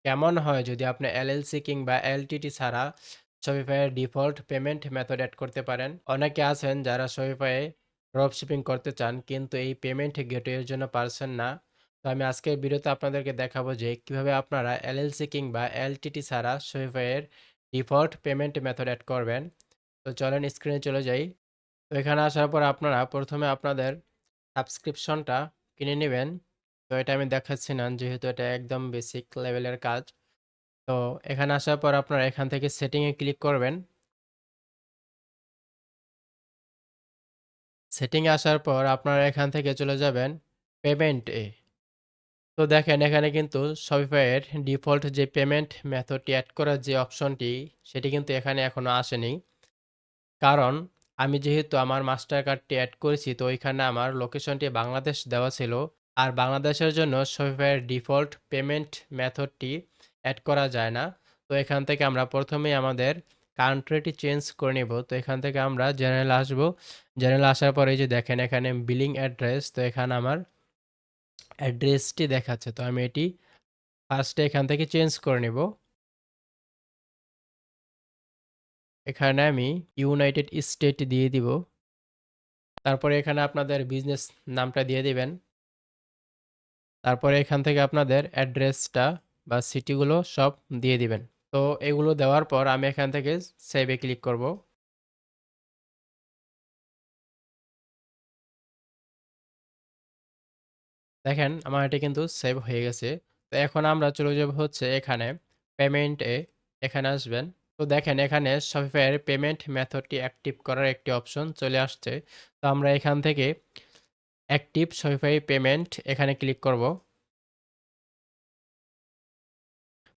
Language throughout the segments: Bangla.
কেমন হয় যদি আপনি এলএলসি কিংবা এলটিটি ছাড়া Shopify এর ডিফল্ট পেমেন্ট মেথড এড করতে পারেন? অনেকে আছেন যারা Shopify এ ড্রপ শিপিং করতে চান কিন্তু এই পেমেন্ট গেটওয়ের জন্য পারছেন না। তো আমি আজকের ভিডিওতে আপনাদেরকে দেখাবো যে কিভাবে আপনারা এলএলসি কিংবা এলটিটি ছাড়া Shopify এর ডিফল্ট পেমেন্ট মেথড এড করবেন। তো চলেন স্ক্রিনে চলে যাই। তো এখানে আসার পর আপনারা প্রথমে আপনাদের সাবস্ক্রিপশনটা কিনে নিবেন। তো এটা আমি দেখাচ্ছি না যেহেতু এটা একদম বেসিক লেভেলের কাজ। তো এখানে আসার পর আপনারা এখান থেকে সেটিং এ ক্লিক করবেন। সেটিং এ আসার পর আপনারা এখান থেকে চলে যাবেন পেমেন্ট এ। তো দেখেন এখানে কিন্তু Shopify এর ডিফল্ট যে পেমেন্ট মেথডটি এড করার যে অপশনটি সেটি কিন্তু এখানে এখনো আসেনি। কারণ আমি যেহেতু আমার মাস্টার কার্ডটি এড করেছি তো ওইখানে আমার লোকেশনটি বাংলাদেশ দেওয়া ছিল। আর বাংলাদেশের জন্য Shopify এর ডিফল্ট পেমেন্ট মেথডটি এড করা যায় না। তো এখান থেকে আমরা প্রথমেই আমাদের কান্ট্রিটি চেঞ্জ করে নিব। তো এখান থেকে আমরা জেনারেল আসবো। জেনারেল আসার পরে এই যে দেখেন এখানে বিলিং অ্যাড্রেস, তো এখানে আমার অ্যাড্রেসটি দেখাচ্ছে। তো আমি এটি ফার্স্টে এখান থেকে চেঞ্জ করে নিব। এখানে আমি ইউনাইটেড স্টেট দিয়ে দিব। তারপরে এখানে আপনাদের বিজনেস নামটা দিয়ে দিবেন। তারপরে এখান থেকে আপনাদের অ্যাড্রেসটা বা সিটিগুলো সব দিয়ে দিবেন। তো এগুলো দেওয়ার পর আমি এখান থেকে সেভে ক্লিক করব। দেখেন আমার এটা কিন্তু সেভ হয়ে গেছে। তো এখন আমরা চলে যাব হচ্ছে এখানে পেমেন্টে, এখানে আসবেন। তো দেখেন এখানে Shopify এর পেমেন্ট মেথডটি অ্যাক্টিভ করার একটি অপশন চলে আসছে। তো আমরা এখান থেকে অ্যাক্টিভ Shopify পেমেন্ট এখানে ক্লিক করব।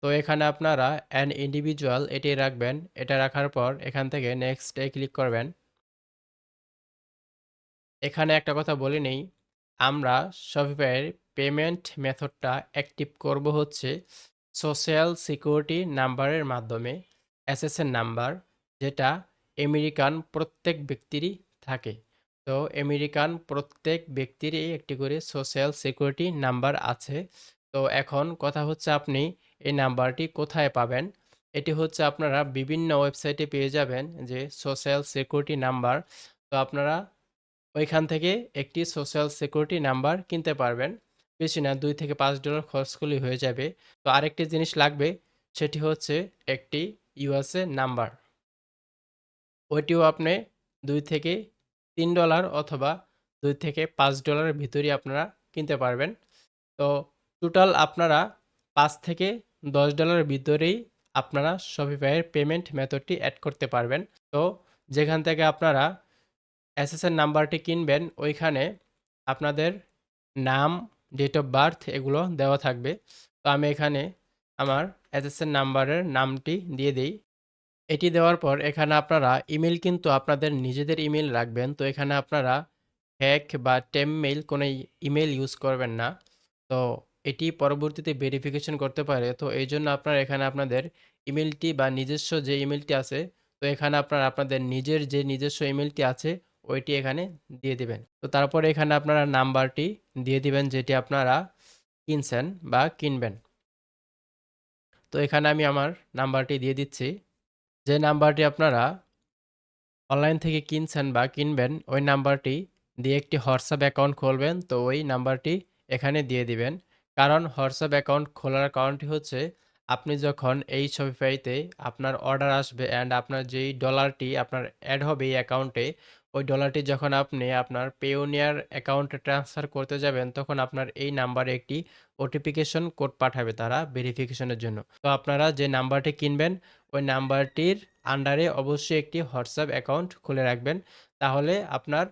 তো এখানে আপনারা অ্যান ইন্ডিভিজুয়াল এটি রাখবেন। এটা রাখার পর এখান থেকে নেক্সট এ ক্লিক করবেন। এখানে একটা কথা বলে নেই, আমরা Shopify এর পেমেন্ট মেথডটা অ্যাক্টিভ করব হচ্ছে সোশ্যাল সিকিউরিটি নাম্বারের মাধ্যমে, এসএসএন নাম্বার, যেটা আমেরিকান প্রত্যেক ব্যক্তিরই থাকে। তো আমেরিকান প্রত্যেক ব্যক্তিরই একটি করে সোশ্যাল সিকিউরিটি নাম্বার আছে। তো এখন কথা হচ্ছে আপনি এই নাম্বারটি কোথায় পাবেন? এটি হচ্ছে আপনারা বিভিন্ন ওয়েবসাইটে পেয়ে যাবেন যে সোশ্যাল সিকিউরিটি নাম্বার। তো আপনারা ওইখান থেকে একটি সোশ্যাল সিকিউরিটি নাম্বার কিনতে পারবেন। বেশি না, $2 থেকে $5 খরচ করলেই হয়ে যাবে। তো আরেকটি জিনিস লাগবে, সেটি হচ্ছে একটি ইউএসএ নাম্বার। ওইটিও আপনি $2 থেকে $3 অথবা $2 থেকে $5 এর ভিতরেই আপনারা কিনতে পারবেন। তো টোটাল আপনারা $5 থেকে $10 এর ভিতরেই আপনারা Shopify এর পেমেন্ট মেথডটি এড করতে পারবেন। তো যেখান থেকে আপনারা এসএসএন নাম্বারটি কিনবেন ওইখানে আপনাদের নাম, ডেট অফ বার্থ এগুলো দেওয়া থাকবে। তো আমি এখানে আমার এসএসএন নাম্বারের নামটি দিয়ে দেই। এটি দেওয়ার পর এখানে আপনারা ইমেইল কিন্তু আপনাদের নিজেদের ইমেইল রাখবেন। তো এখানে আপনারা হ্যাক বা টেমমেইল কোনো ইমেইল ইউজ করবেন না। তো এটি পরবর্তীতে ভেরিফিকেশন করতে পারে। তো এইজন্য আপনারা এখানে আপনাদের ইমেইলটি বা নিজস্ব যে ইমেইলটি আছে, তো এখানে আপনারা আপনাদের নিজের যে নিজস্ব ইমেইলটি আছে ওইটি এখানে দিয়ে দিবেন। তো তারপরে এখানে আপনারা নাম্বারটি দিয়ে দিবেন যেটি আপনারা কিনছেন বা কিনবেন। তো এখানে আমি আমার নাম্বারটি দিয়ে দিচ্ছি। যে নাম্বারটি আপনারা অনলাইন থেকে কিনছেন বা কিনবেন ওই নাম্বারটি দিয়ে একটি হোয়াটসঅ্যাপ অ্যাকাউন্ট খুলবেন। তো ওই নাম্বারটি এখানে দিয়ে দিবেন। কারণ হোয়াটসঅ্যাপ অ্যাকাউন্ট খোলার কারণটি হচ্ছে আপনি যখন এই Shopify-তে আপনার অর্ডার আসবে অ্যান্ড আপনার যেই ডলারটি আপনার এড হবে এই অ্যাকাউন্টে, ওই ডলারটি যখন আপনি আপনার Payoneer অ্যাকাউন্টে ট্রান্সফার করতে যাবেন তখন আপনার এই নাম্বারে একটি নোটিফিকেশন কোড পাঠাবে তারা ভেরিফিকেশনের জন্য। তো আপনারা যে নাম্বারটি কিনবেন ওই নাম্বারটির আন্ডারে অবশ্যই একটি হোয়াটসঅ্যাপ অ্যাকাউন্ট খুলে রাখবেন। তাহলে আপনার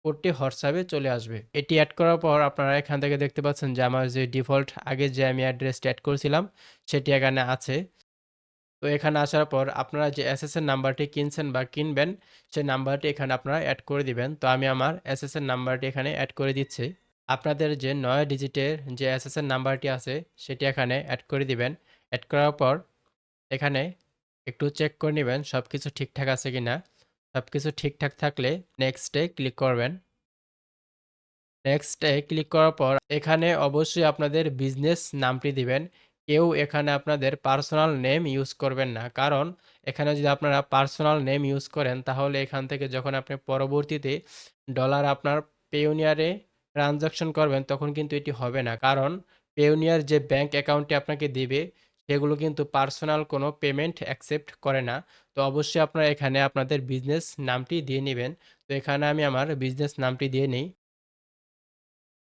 কোডটি হোয়াটসঅ্যাপে চলে আসবে। এটি এড করার পর আপনারা এখান থেকে দেখতে পাচ্ছেন যে আমার যে ডিফল্ট আগে যে আমি অ্যাড্রেসটি এড করেছিলাম সেটি এখানে আছে। তো এখানে আসার পর আপনারা যে এসএসএন নাম্বারটি কিনছেন বা কিনবেন সেই নাম্বারটি এখানে আপনারা এড করে দিবেন। তো আমি আমার এসএসএন নাম্বারটি এখানে এড করে দিচ্ছি। আপনাদের যে 9 ডিজিটের যে এসএসএন নাম্বারটি আছে সেটি এখানে এড করে দিবেন। এড করার পর এখানে একটু চেক করে নিবেন সবকিছু ঠিকঠাক আছে কিনা। সবকিছু ঠিকঠাক থাকলে নেক্সট এ ক্লিক করবেন। নেক্সট এ ক্লিক করার পর এখানে অবশ্যই আপনাদের বিজনেস নামটি দিবেন। কেউ এখানে আপনাদের পার্সোনাল নেম ইউজ করবেন না। কারণ এখানে যদি আপনারা পার্সোনাল নেম ইউজ করেন তাহলে এখান থেকে যখন আপনি পরবর্তীতে ডলার আপনার Payoneer এ ট্রান্সেকশন করবেন তখন কিন্তু এটি হবে না। কারণ Payoneer যে ব্যাংক অ্যাকাউন্টটি আপনাকে দিবে সেগুলো কিন্তু পার্সোনাল কোনো পেমেন্ট অ্যাকসেপ্ট করে না। তো অবশ্যই আপনারা এখানে আপনাদের বিজনেস নামটি দিয়ে নিবেন। তো এখানে আমি আমার বিজনেস নামটি দিয়ে নিই।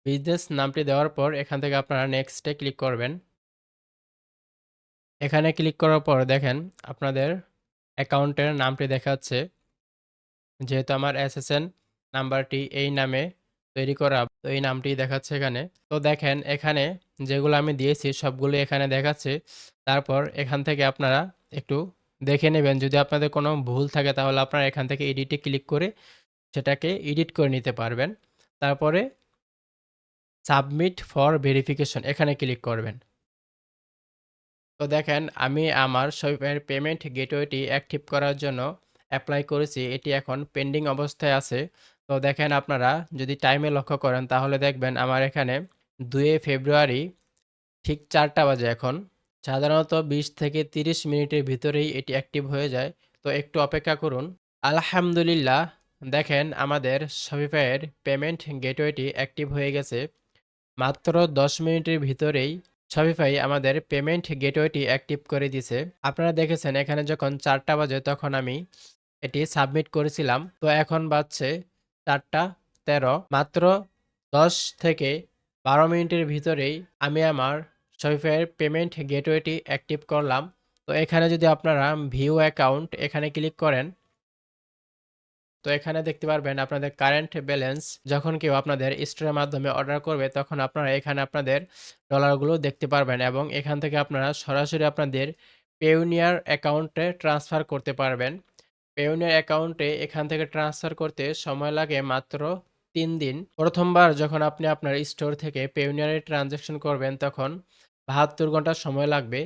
বিজনেস নামটি দেওয়ার পর এখান থেকে আপনারা নেক্সট এ ক্লিক করবেন। এখানে ক্লিক করার পর দেখেন আপনাদের অ্যাকাউন্টের নামটি দেখাচ্ছে। যেহেতু আমার SSN নাম্বারটি এই নামে তৈরি করা, তো এই নামটি দেখাচ্ছে এখানে। তো দেখেন এখানে যেগুলো আমি দিয়েছি সবগুলো এখানে দেখাচ্ছে। তারপর এখান থেকে আপনারা একটু দেখে নেবেন, যদি আপনাদের কোনো ভুল থাকে তাহলে আপনারা এখান থেকে এডিটে ক্লিক করে সেটাকে এডিট করে নিতে পারবেন। তারপরে সাবমিট ফর ভেরিফিকেশন এখানে ক্লিক করবেন। তো দেখেন আমি আমার শপিফাইয়ের পেমেন্ট গেটওয়েটি অ্যাক্টিভ করার জন্য অ্যাপ্লাই করেছি। এটি এখন পেন্ডিং অবস্থায় আছে। তো দেখেন আপনারা যদি টাইমে লক্ষ্য করেন তাহলে দেখবেন আমার এখানে 2 ফেব্রুয়ারি ঠিক 4টা বাজে এখন। সাধারণত 20 থেকে 30 মিনিটের ভিতরেই এটি অ্যাক্টিভ হয়ে যায়। তো একটু অপেক্ষা করুন। আলহামদুলিল্লাহ, দেখেন আমাদের শপিফাইয়ের পেমেন্ট গেটওয়েটি অ্যাক্টিভ হয়ে গেছে। মাত্র 10 মিনিটের ভিতরেই শপিফাই আমাদের পেমেন্ট গেটওয়েটি অ্যাক্টিভ করে দিছে। আপনারা দেখেছেন এখানে যখন 4টা বাজে তখন আমি এটি সাবমিট করেছিলাম। তো এখন বাজছে 4টা 13। মাত্র 10 থেকে 12 মিনিটের ভিতরেই আমি আমার শপিফাইয়ের পেমেন্ট গেটওয়েটি অ্যাক্টিভ করলাম। তো এখানে যদি আপনারা ভিউ অ্যাকাউন্ট এখানে ক্লিক করেন, তো এখানে দেখতে পারবেন আপনাদের কারেন্ট ব্যালেন্স। যখন কেউ আপনাদের স্টোরের মাধ্যমে অর্ডার করবে তখন আপনারা এখানে আপনাদের ডলারগুলো দেখতে পারবেন এবং এখান থেকে আপনারা সরাসরি আপনাদের পেওনিয়ার অ্যাকাউন্টে ট্রান্সফার করতে পারবেন। পেওনিয়ার অ্যাকাউন্টে এখান থেকে ট্রান্সফার করতে সময় লাগে মাত্র 3 দিন। প্রথমবার যখন আপনি আপনার স্টোর থেকে পেওনিয়ারে ট্রানজাকশন করবেন তখন 72 ঘন্টা সময় লাগবে।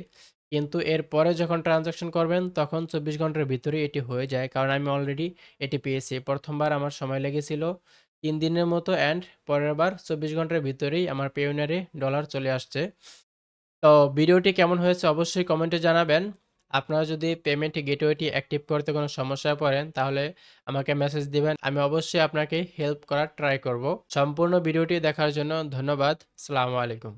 কিন্তু এরপরে যখন ট্রানজাকশন করবেন তখন 24 ঘন্টার ভিতরেই এটি হয়ে যায়। কারণ আমি অলরেডি এটি পেয়েছি। প্রথমবার আমার সময় লেগেছিল 3 দিনের মতো অ্যান্ড পরের বার 24 ঘন্টার ভিতরেই আমার পেওনিয়ারে ডলার চলে আসছে। তো ভিডিওটি কেমন হয়েছে অবশ্যই কমেন্টে জানাবেন। আপনারা যদি পেমেন্ট গেটওয়েটি অ্যাক্টিভ করতে কোনো সমস্যায় পড়েন তাহলে আমাকে মেসেজ দিবেন। আমি অবশ্যই আপনাকে হেল্প করার ট্রাই করব। সম্পূর্ণ ভিডিওটি দেখার জন্য ধন্যবাদ। আসসালামু আলাইকুম।